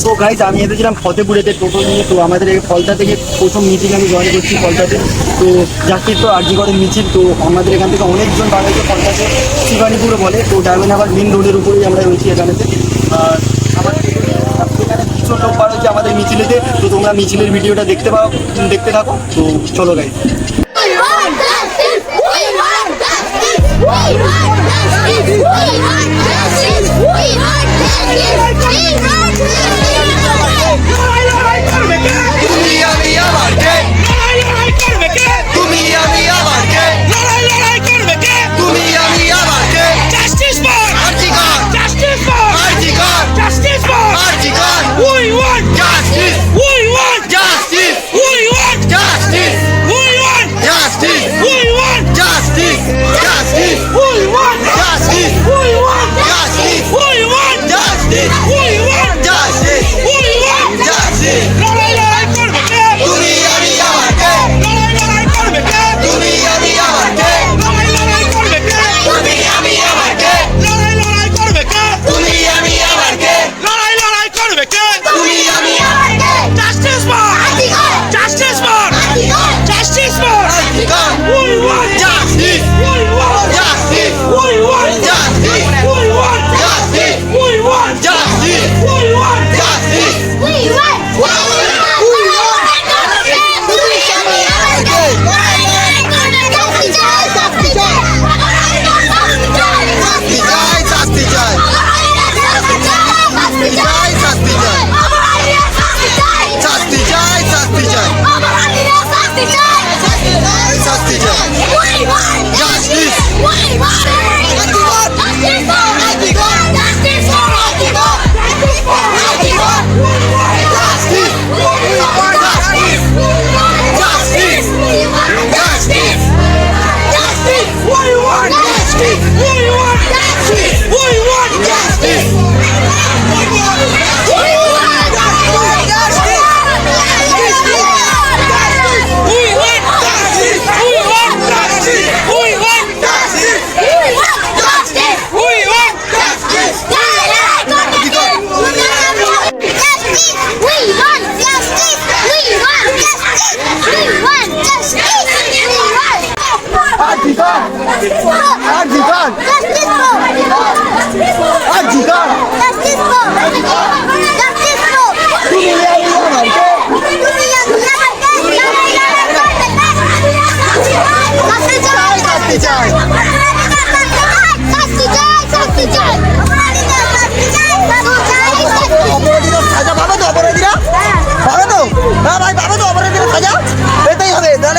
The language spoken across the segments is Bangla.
তো গাইজ আমি এসেছিলাম ফতেপুরেতে টোটো নিয়ে। তো আমাদের এই ফলতা থেকে প্রথম মিটিং আমি জয়েন করছি ফলতাতে। তো জাস্টিস তো আরজি করেন মিছিল। তো আমাদের এখান থেকে অনেকজন বার হয়েছে ফলতাতে, শিবানীপুরে বলে। তো ডায়মন্ড আবার মেন রোডের উপরেই আমরা রয়েছি এখানেতে। আর আমাদের এখানে কিছু লোক বার হয়েছে আমাদের মিছিলেতে। তো তোমরা মিছিলের ভিডিওটা দেখতে থাকো। তো চলো গাইজ।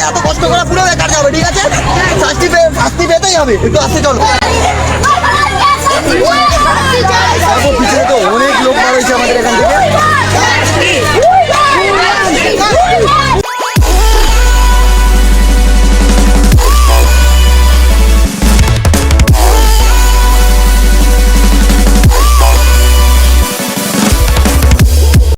এত কষ্ট করা পুরো বেকার যাবে, ঠিক আছে? শাস্তি পেতেই হবে, একটু আসতে চলো। পিছনে তো অনেক লোক বার হয়েছে আমাদের এখান থেকে।